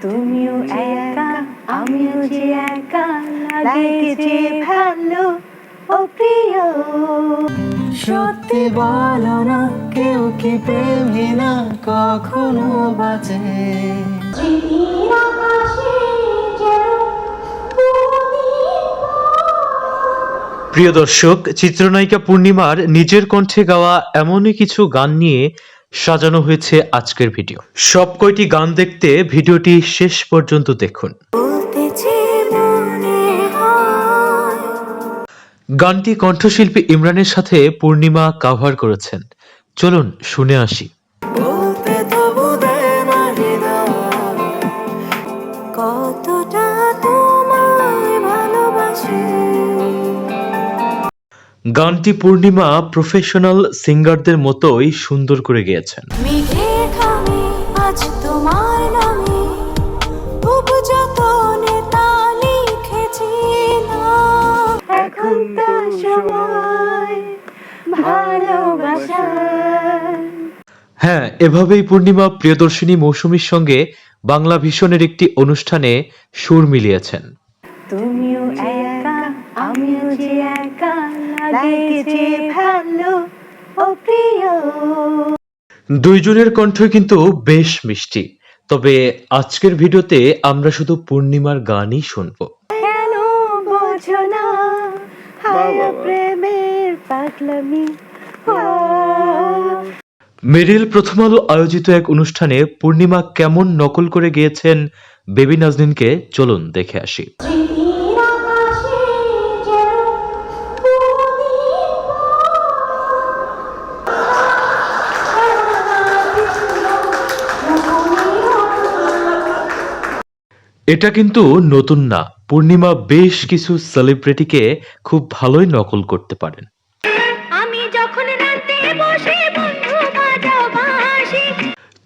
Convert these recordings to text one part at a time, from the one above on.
তুমিও একা আমিও যে একা লাগে যে ভালো ও প্রিয়। সত্যি বলো না কেউ কি প্রেমহীনা কখনো বাঁচে? প্রিয় দর্শক, চিত্রনায়িকা পূর্ণিমার নিজের কণ্ঠে গাওয়া এমনই কিছু গান নিয়ে সাজানো হয়েছে আজকের ভিডিও। সব কয়টি গান দেখতে ভিডিওটি শেষ পর্যন্ত দেখুন। গানটি কণ্ঠশিল্পী ইমরানের সাথে পূর্ণিমা কাভার করেছেন। চলুন শুনে আসি। গানটি পূর্ণিমা প্রফেশনাল সিঙ্গারদের মতোই সুন্দর করে গেয়েছেন। হ্যাঁ, এভাবেই পূর্ণিমা প্রিয়দর্শিনী মৌসুমীর সঙ্গে বাংলা ভিশনের একটি অনুষ্ঠানে সুর মিলিয়েছেন। তুমিও একা আমিও যে একা লাগে যে ভালো ও প্রিয়। দুইজনের কণ্ঠ কিন্তু বেশ মিষ্টি, তবে আজকের ভিডিওতে আমরা শুধু পূর্ণিমার গানই শুনবো। কেন বোঝো না হায় প্রেমের পাগলামি। মেরিল প্রথম আলো আয়োজিত এক অনুষ্ঠানে পূর্ণিমা কেমন নকল করে গিয়েছেন বেবি নাজনীনকে চলুন দেখে আসি। এটা কিন্তু নতুন না, পূর্ণিমা বেশ কিছু সেলিব্রিটিকে খুব ভালোই নকল করতে পারেন।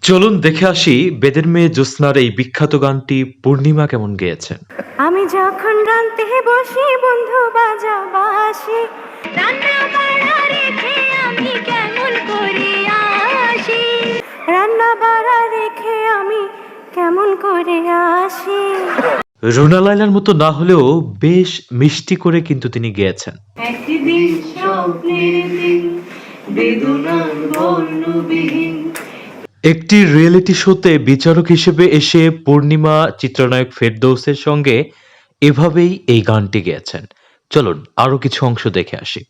চলুন দেখে আসি বেদের মেয়ে জ্যোৎস্নার এই বিখ্যাত গানটি পূর্ণিমা কেমন গেয়েছেন। আমি যখন রান্তে বসি বন্ধু বাজা বাসি, রান্না বাড়া রেখে আমি কেমন করে আসি, রান্না বাড়া রেখে আমি কেমন করে আসি। রুনা লায়লার মতো না হলেও বেশ মিষ্টি করে কিন্তু তিনি গেয়েছেন। একদিন স্বপ্নের দিন বেদনার বর্ণবিহীন। একটি রিয়েলিটি শোতে বিচারক হিসেবে এসে পূর্ণিমা চিত্রনায়ক ফেরদৌসের সঙ্গে এভাবেই এই গানটি গেয়েছেন। চলুন আরো কিছু অংশ দেখে আসি।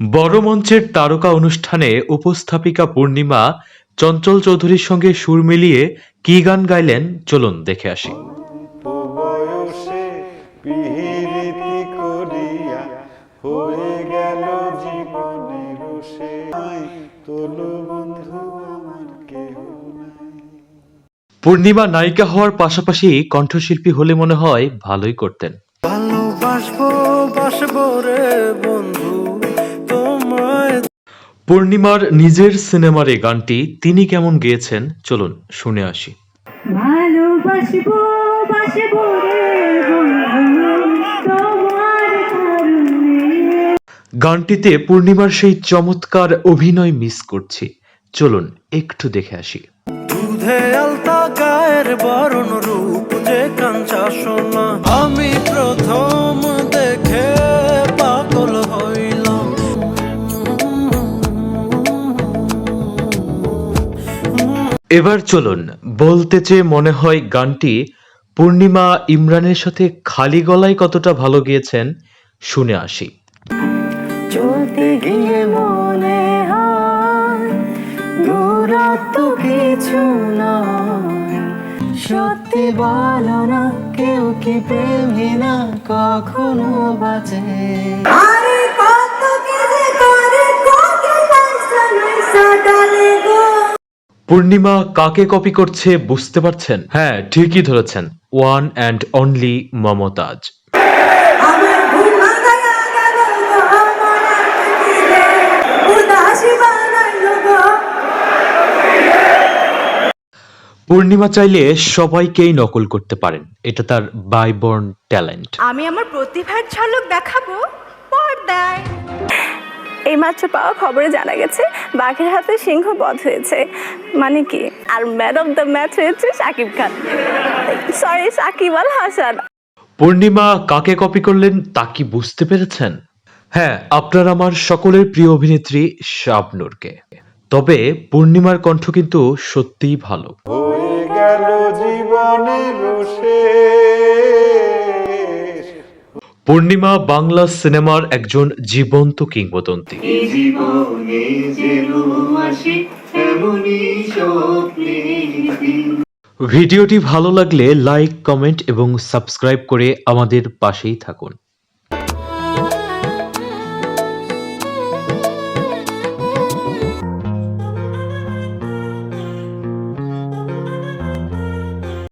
বড় মঞ্চের তারকা অনুষ্ঠানে উপস্থাপিকা পূর্ণিমা চঞ্চল চৌধুরীর সঙ্গে সুর মিলিয়ে কি গান গাইলেন চলুন দেখে আসি। বয়সে পিহিরিতি করিয়া হয়ে গেল জীবনের তোলো বন্ধু আমার কেহ নাই। পূর্ণিমা নায়িকা হওয়ার পাশাপাশি কণ্ঠশিল্পী হলে মনে হয় ভালোই করতেন। ভালোবাসবো বাসবো রে বন্ধু তোমায়। পূর্ণিমার নিজের সিনেমার এই গানটি তিনি কেমন গেয়েছেন চলুন শুনে আসি। ভালোবাসবো বাসবো রে বন্ধু তোমার কারণে। গানটিতে পূর্ণিমার সেই চমৎকার অভিনয় মিস করছি, চলুন একটু দেখে আসি। দুধে আলতা গায়ের বরণ রূপ যে কাঞ্চা সোনা, আমি প্রথম দেখে পাগল হইলাম। এবার চলুন বলতে চেয়ে মনে হয় গানটি পূর্ণিমা ইমরানের সাথে খালি গলায় কতটা ভালো গিয়েছেন শুনে আসি। চলতে গিয়ে মনে হয় দূরত্ব কিছু নয়। সত্যি বলো না কেউ কি প্রেমহীনা কখনো বাঁচে? আরে কত কি যে করে কোকিল সাডালে গো। পূর্ণিমা কাকে কপি করছে বুঝতে পারছেন? হ্যাঁ, ঠিকই ধরেছেন, ওয়ান অ্যান্ড অনলি মমতাজ। পূর্ণিমা চাইলে সবাইকেই নকল করতে পারেন, এটা তার বাইবর্ন ট্যালেন্ট। আমি আমার প্রতিভার ঝলক দেখাবো পর্দায়। এইমাত্র পাওয়া খবরে জানা গেছে বাঘের হাতে সিংহ বধ হয়েছে। মানে কি, আর ম্যান অফ দ্য ম্যাচ হয়েছে শাকিব খান, সরি সাকিব আল হাসান। পূর্ণিমা কাকে কপি করলেন তা কি বুঝতে পেরেছেন? হ্যাঁ, আপনার আমার সকলের প্রিয় অভিনেত্রী শাবনূরকে। তবে পূর্ণিমার কণ্ঠ কিন্তু সত্যিই ভালো। হয়ে গেল জীবনের শেষ। পূর্ণিমা বাংলা সিনেমার একজন জীবন্ত কিংবদন্তি। ভিডিওটি ভালো লাগলে লাইক, কমেন্ট এবং সাবস্ক্রাইব করে আমাদের পাশেই থাকুন।